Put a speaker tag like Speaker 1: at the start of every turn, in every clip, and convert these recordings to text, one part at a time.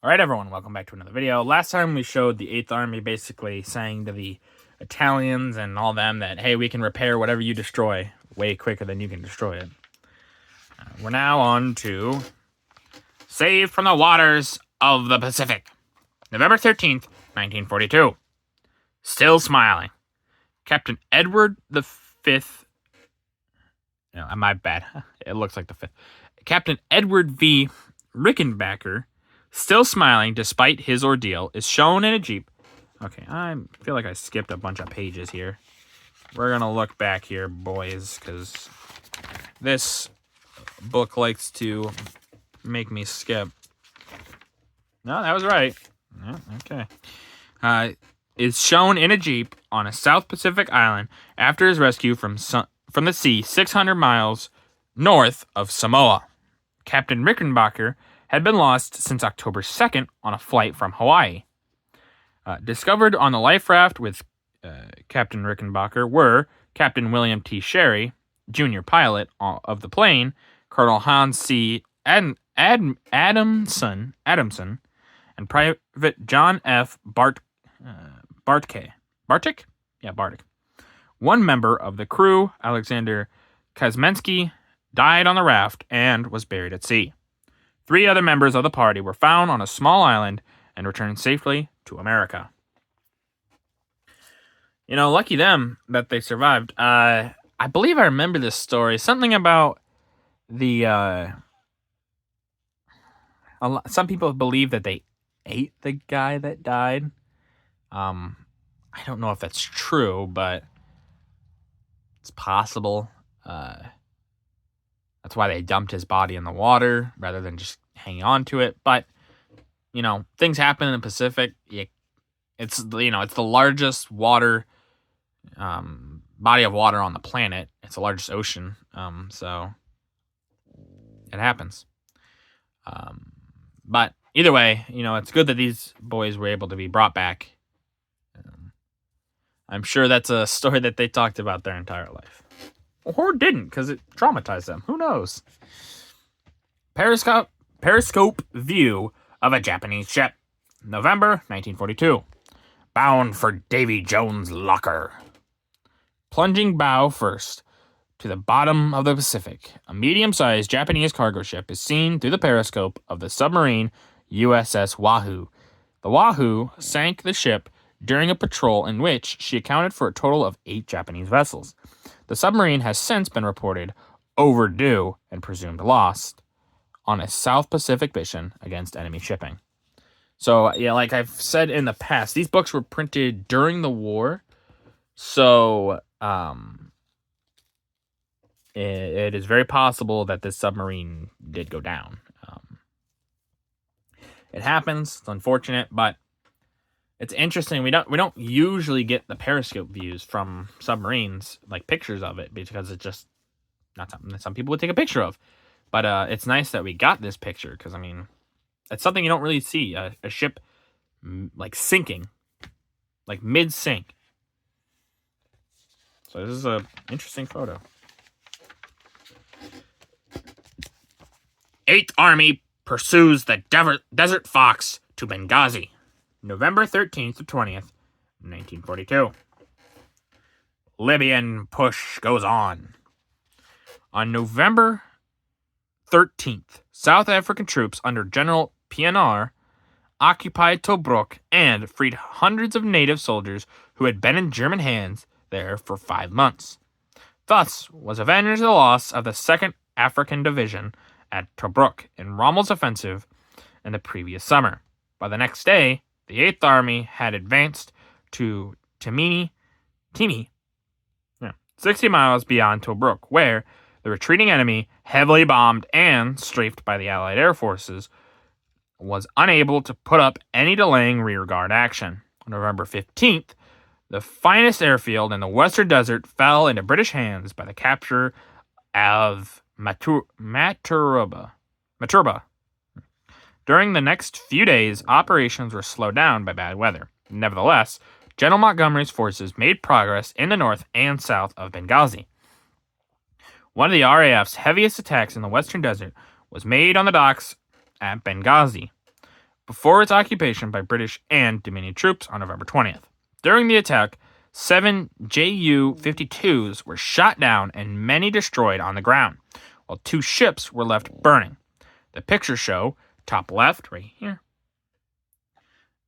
Speaker 1: Alright everyone, welcome back to another video. Last time we showed the 8th Army basically saying to the Italians and all them that, hey, we can repair whatever you destroy way quicker than you can destroy it. We're now on to Saved from the Waters of the Pacific. November 13th, 1942. Still smiling. Captain Edward the Fifth. No, my bad. It looks like the 5th. Captain Edward V. Rickenbacker, still smiling despite his ordeal, is shown in a Jeep. Okay, I feel like I skipped a bunch of pages here. We're going to look back here, boys, because this book likes to make me skip. No, that was right. Yeah, okay. Is shown in a Jeep on a South Pacific island after his rescue from the sea 600 miles north of Samoa. Captain Rickenbacker had been lost since October 2nd on a flight from Hawaii. Discovered on the life raft with Captain Rickenbacker were Captain William T. Sherry, junior pilot of the plane, Colonel Hans C. Adamson, and Private John F. Bartik? Yeah, Bartik. One member of the crew, Alexander Kazmensky, died on the raft and was buried at sea. 3 other members of the party were found on a small island and returned safely to America. You know, lucky them that they survived. I believe I remember this story. Something about the... some people believe that they ate the guy that died. I don't know if that's true, but it's possible. That's why they dumped his body in the water rather than just hanging on to it. But, you know, things happen in the Pacific. It's the largest water body of water on the planet. It's the largest ocean. So it happens. But either way, it's good that these boys were able to be brought back. I'm sure that's a story that they talked about their entire life. Or didn't, because it traumatized them. Who knows? Periscope view of a Japanese ship. November 1942. Bound for Davy Jones' locker. Plunging bow first to the bottom of the Pacific, a medium-sized Japanese cargo ship is seen through the periscope of the submarine USS Wahoo. The Wahoo sank the ship during a patrol in which she accounted for a total of 8 Japanese vessels. The submarine has since been reported overdue and presumed lost on a South Pacific mission against enemy shipping. So, yeah, like I've said in the past, these books were printed during the war. So, it is very possible that this submarine did go down. It happens. It's unfortunate, but it's interesting. We don't usually get the periscope views from submarines, like pictures of it, because it's just not something that some people would take a picture of. But it's nice that we got this picture, because I mean, it's something you don't really see. A ship like sinking, like mid-sink. So this is a interesting photo. 8th Army pursues the Desert Fox to Benghazi. November 13th to 20th, 1942. Libyan push goes on. On November 13th, South African troops under General PNR occupied Tobruk and freed hundreds of native soldiers who had been in German hands there for 5 months. Thus was avenged the loss of the 2nd African Division at Tobruk in Rommel's offensive in the previous summer. By the next day, the 8th Army had advanced to Timimi, 60 miles beyond Tobruk, where the retreating enemy, heavily bombed and strafed by the Allied air forces, was unable to put up any delaying rearguard action. On November 15th, the finest airfield in the Western Desert fell into British hands by the capture of Maturba. During the next few days, operations were slowed down by bad weather. Nevertheless, General Montgomery's forces made progress in the north and south of Benghazi. One of the RAF's heaviest attacks in the Western Desert was made on the docks at Benghazi. before its occupation by British and Dominion troops on November 20th. During the attack, 7 Ju-52s were shot down and many destroyed on the ground, while 2 ships were left burning. The pictures show, top left, right here,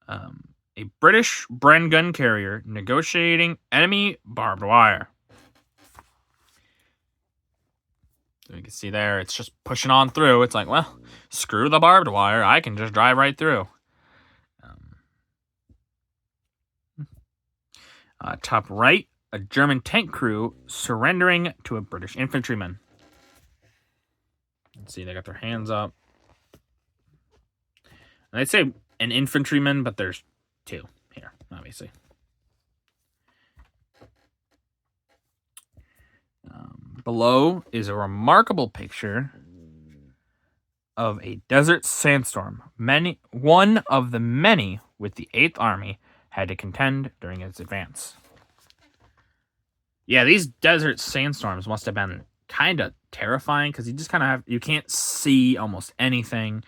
Speaker 1: a British Bren gun carrier negotiating enemy barbed wire. So you can see there, it's just pushing on through. It's like, well, screw the barbed wire. I can just drive right through. Top right, a German tank crew surrendering to a British infantryman. Let's see, they got their hands up. And I'd say an infantryman, but there's 2 here, obviously. Below is a remarkable picture of a desert sandstorm. One of the many with the 8th Army had to contend during its advance. Yeah, these desert sandstorms must have been kind of terrifying because you just kind of you can't see almost anything.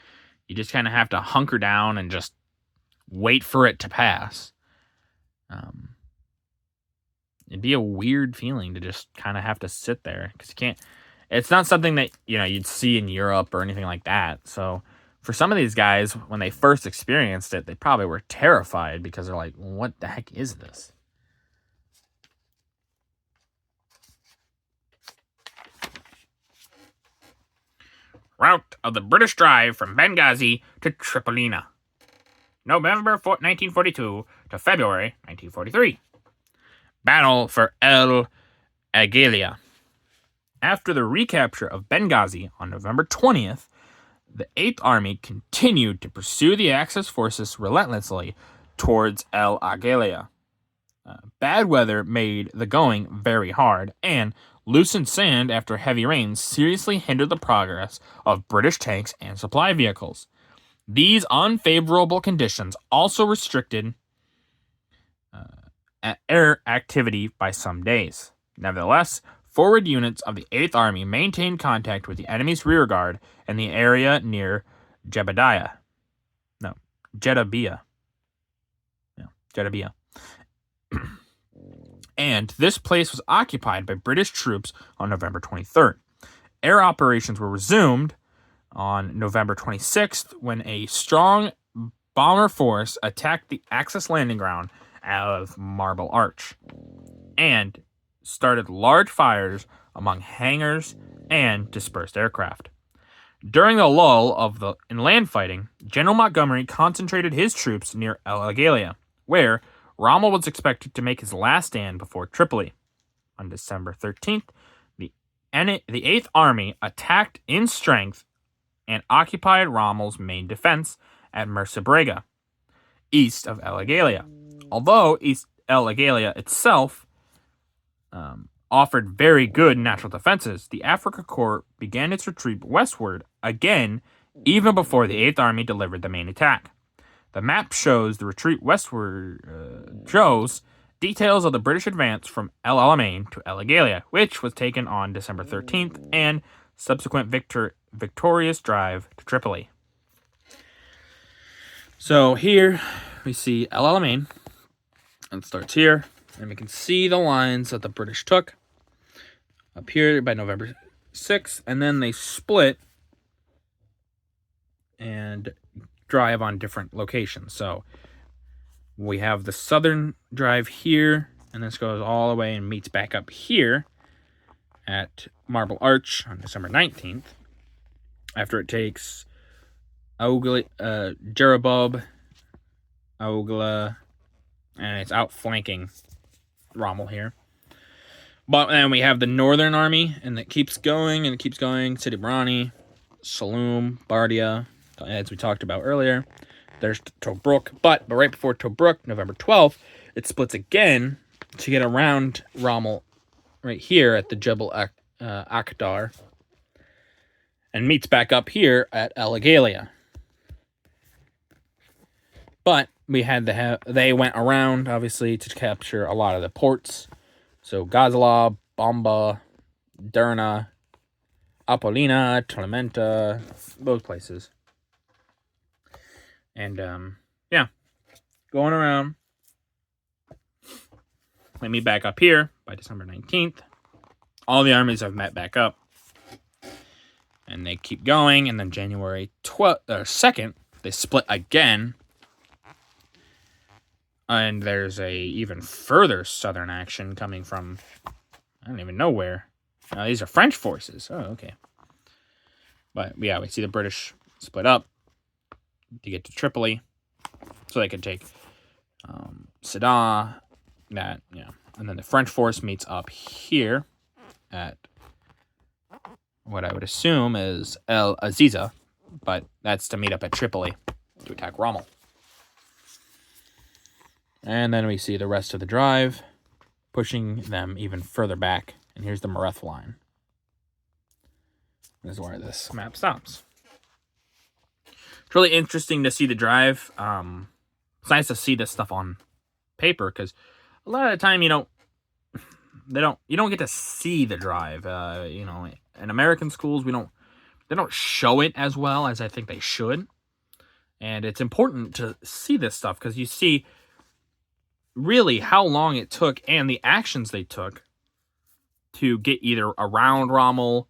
Speaker 1: You just kind of have to hunker down and just wait for it to pass. It'd be a weird feeling to just kind of have to sit there because you can't. It's not something that you'd see in Europe or anything like that. So for some of these guys, when they first experienced it, they probably were terrified because they're like, "What the heck is this?" Route of the British drive from Benghazi to Tripolina, November 1942 to February 1943. Battle for Elalia. After the recapture of Benghazi on November 20th, the 8th Army continued to pursue the Axis forces relentlessly towards Elalia. Bad weather made the going very hard, and loosened sand after heavy rains seriously hindered the progress of British tanks and supply vehicles. These unfavorable conditions also restricted air activity by some days. Nevertheless, forward units of the 8th Army maintained contact with the enemy's rearguard in the area near Jedabiyah. And this place was occupied by British troops on November 23rd. Air operations were resumed on November 26th when a strong bomber force attacked the Axis landing ground of Marble Arch and started large fires among hangars and dispersed aircraft. During the lull of the inland fighting, General Montgomery concentrated his troops near Elalia, where Rommel was expected to make his last stand before Tripoli. On December 13th, the 8th Army attacked in strength and occupied Rommel's main defense at Mersabrega, east of Elalia. Although East Elalia itself offered very good natural defenses, the Afrika Korps began its retreat westward again, even before the 8th Army delivered the main attack. The map shows the retreat westward shows details of the British advance from El Alamein to Elalia, which was taken on December 13th, and subsequent victorious drive to Tripoli. So here we see El Alamein. It starts here, and we can see the lines that the British took up here by November 6th, and then they split and drive on different locations. So we have the southern drive here, and this goes all the way and meets back up here at Marble Arch on December 19th, after it takes Jerubub, Ogla, and it's outflanking Rommel here. But then we have the Northern Army, and it keeps going, and it keeps going. Sidi Barani, Saloum, Bardia, as we talked about earlier. There's Tobruk, but right before Tobruk, November 12th, it splits again to get around Rommel right here at the Jebel Akhdar, and meets back up here at Elalia. But we had they went around, obviously, to capture a lot of the ports. So Gazala, Bomba, Derna, Apollina, Tormenta, those places. And, yeah, going around. Let me back up here by December 19th. All the armies have met back up. And they keep going. And then January 2nd, they split again. And there's a even further southern action coming from, I don't even know where. These are French forces. Oh, okay. But, yeah, we see the British split up to get to Tripoli. So they can take Sedan. That, yeah. And then the French force meets up here at what I would assume is El Aziza, but that's to meet up at Tripoli to attack Rommel. And then we see the rest of the drive, pushing them even further back. And here's the Mareth line. This is where this map stops. It's really interesting to see the drive. It's nice to see this stuff on paper, because a lot of the time you don't get to see the drive. In American schools they don't show it as well as I think they should. And it's important to see this stuff, because you see really how long it took and the actions they took to get either around Rommel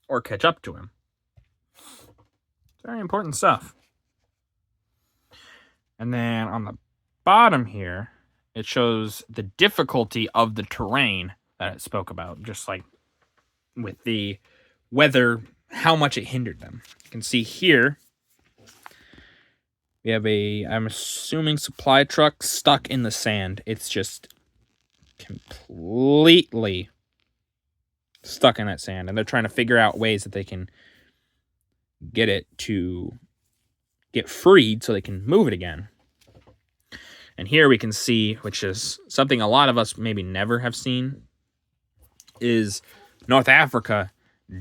Speaker 1: or catch up to him. It's very important stuff. And then on the bottom here, it shows the difficulty of the terrain that it spoke about, just like with the weather, how much it hindered them. You can see here, we have I'm assuming, supply truck stuck in the sand. It's just completely stuck in that sand, and they're trying to figure out ways that they can get it to get freed so they can move it again. And here we can see, which is something a lot of us maybe never have seen, is North Africa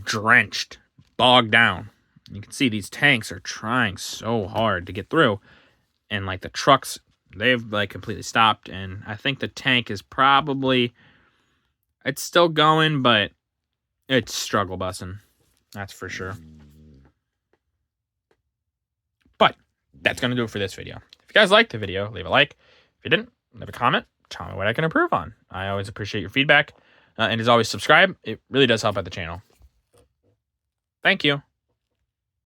Speaker 1: drenched, bogged down. You can see these tanks are trying so hard to get through. And like the trucks, they've like completely stopped. And I think the tank is probably, it's still going, but it's struggle bussing. That's for sure. But that's going to do it for this video. If you guys liked the video, leave a like. If you didn't, leave a comment. Tell me what I can improve on. I always appreciate your feedback. And as always, subscribe. It really does help out the channel. Thank you.